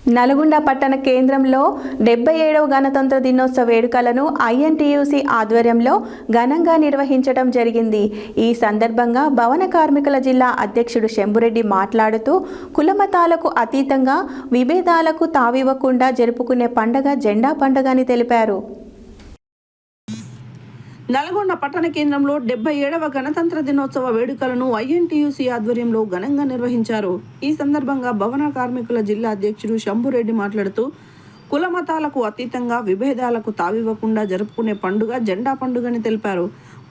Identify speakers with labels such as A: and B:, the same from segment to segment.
A: నల్గొండ పట్టణ కేంద్రంలో 77వ గణతంత్ర దినోత్సవ వేడుకలను ఐఎన్టీయూసీ ఆధ్వర్యంలో ఘనంగా నిర్వహించడం జరిగింది. ఈ సందర్భంగా భవన కార్మికుల జిల్లా అధ్యక్షుడు శంభురెడ్డి మాట్లాడుతూ కులమతాలకు అతీతంగా విభేదాలకు తావివ్వకుండా జరుపుకునే పండుగ జెండా పండుగ అని తెలిపారు.
B: నల్గొండ పట్టణ కేంద్రంలో 77వ గణతంత్ర దినోత్సవ వేడుకలను ఐఎన్టీయూసీ ఆధ్వర్యంలో ఘనంగా నిర్వహించారు. ఈ సందర్భంగా భవన కార్మికుల జిల్లా అధ్యక్షుడు శంభురెడ్డి మాట్లాడుతూ కులమతాలకు అతీతంగా విభేదాలకు తావివ్వకుండా జరుపుకునే పండుగ జెండా పండుగని తెలిపారు.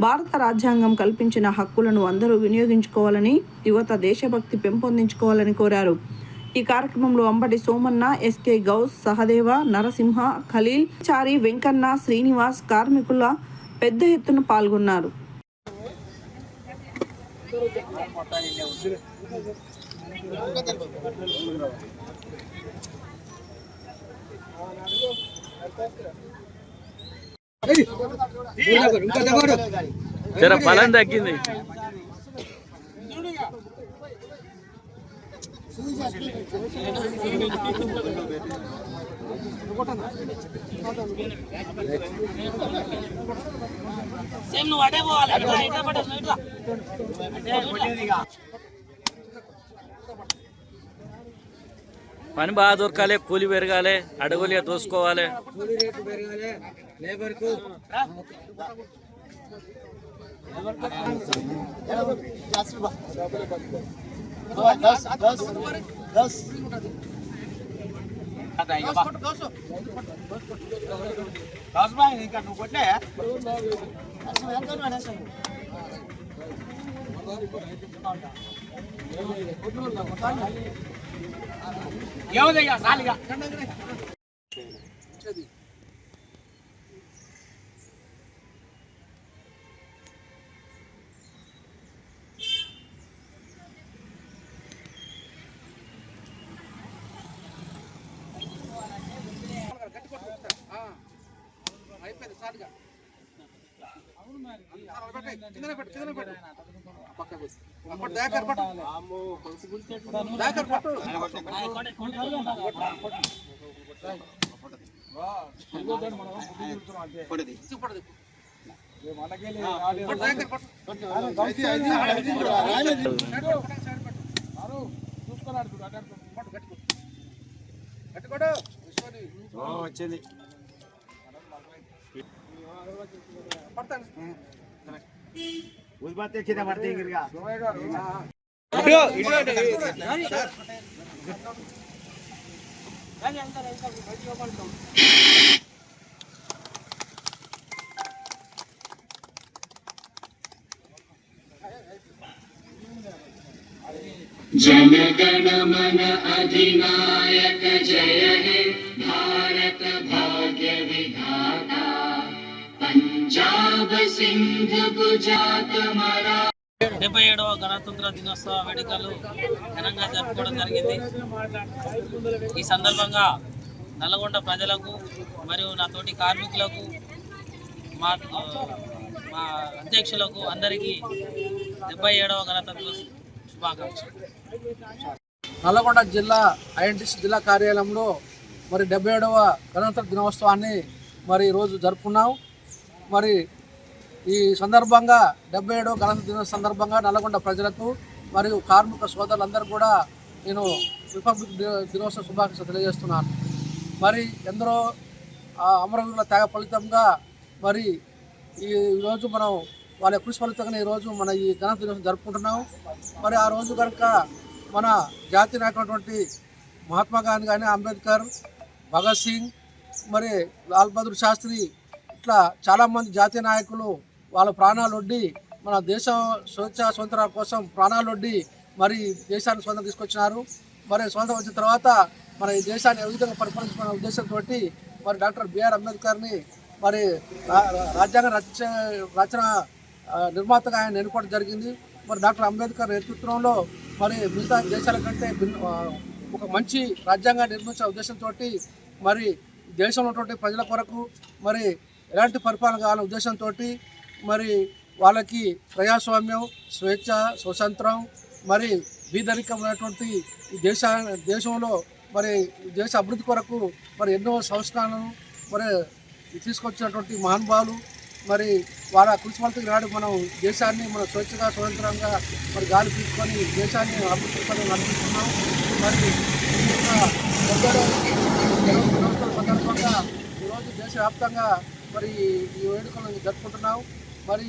B: భారత రాజ్యాంగం కల్పించిన హక్కులను అందరూ వినియోగించుకోవాలని, యువత దేశభక్తి పెంపొందించుకోవాలని కోరారు. ఈ కార్యక్రమంలో అంబటి సోమన్న, ఎస్కే గౌస్, సహదేవ, నరసింహ, ఖలీల్, చారి, వెంకన్న, శ్రీనివాస్ కార్మికుల పెద్ద ఎత్తున పాల్గొన్నారు.
C: బలం తగ్గింది. పని బాగా దొరకాలి, కూలి పెరగాలి, అడుగులు దోసుకోవాలి. వచ్చింది
D: जनगण मन अधिनायक जय हे भारत भाग्य विधाता पंजाब सिंध गुजरात मरा
E: 77వ గణతంత్ర దినోత్సవ వేడుకలు ఘనంగా జరుపుకోవడం జరిగింది. ఈ సందర్భంగా నల్గొండ ప్రజలకు మరియు నా తోటి కార్మికులకు, మా అధ్యక్షులకు అందరికీ 77వ గణతంత్ర శుభాకాంక్షలు.
F: నల్గొండ జిల్లా ఐఎన్టీసీ జిల్లా కార్యాలయంలో మరి 77వ గణతంత్ర దినోత్సవాన్ని మరి ఈరోజు జరుపుకున్నాం. మరి ఈ సందర్భంగా 77వ గణతంత్ర దినోత్సవ సందర్భంగా నల్గొండ ప్రజలకు మరియు కార్మిక సోదరులందరూ కూడా నేను రిపబ్లిక్ దినోత్సవ శుభాకాంక్షలు తెలియజేస్తున్నాను. మరి ఎందరో అమరవీరుల త్యాగ ఫలితంగా మరి ఈరోజు మనం వాళ్ళ కృషి ఫలితంగా ఈరోజు మన ఈ గణతంత్ర దినోత్సవం జరుపుకుంటున్నాం. మరి ఆ రోజు కనుక మన జాతీయ నాయకులైనటువంటి మహాత్మా గాంధీ కానీ, అంబేద్కర్, భగత్ సింగ్, మరి లాల్ బహదూర్ శాస్త్రి, ఇట్లా చాలామంది జాతీయ నాయకులు వాళ్ళ ప్రాణాలొడ్డి మన దేశం స్వతంత్రం కోసం ప్రాణాలొడ్డి మరి దేశాన్ని స్వతంత్రం తీసుకొచ్చినారు. మరి స్వతంత్రం వచ్చిన తర్వాత మన ఈ దేశాన్ని ఏ విధంగా పరిపాలించుకునే ఉద్దేశంతో మరి డాక్టర్ బిఆర్ అంబేద్కర్ని మరి రాజ్యాంగ రచన నిర్మాతగా ఆయన ఎన్నుకోవడం జరిగింది. మరి డాక్టర్ అంబేద్కర్ నేతృత్వంలో మరి మిగతా దేశాల కంటే ఒక మంచి రాజ్యాంగాన్ని నిర్మించిన ఉద్దేశంతో మరి దేశంలో ఉన్నటువంటి ప్రజల కొరకు మరి ఎలాంటి పరిపాలన కావాలనే ఉద్దేశంతో మరి వాళ్ళకి ప్రజాస్వామ్యం, స్వేచ్ఛ, స్వతంత్రం, మరి బీదరికం ఉన్నటువంటి ఈ దేశంలో మరి దేశ అభివృద్ధి కొరకు మరి ఎన్నో సంస్కరణలను మరి తీసుకొచ్చినటువంటి మహానుభావులు మరి వాళ్ళ కృషి నాడు మనం దేశాన్ని మన స్వతంత్రంగా మరి గాలి పీల్చుకొని దేశాన్ని అభివృద్ధి పనులు నడిపిస్తున్నాం. మరి ఈ యొక్క దినోత్సవం సందర్భంగా ఈరోజు దేశవ్యాప్తంగా మరి ఈ వేడుకలను జరుపుకుంటున్నాం. మరి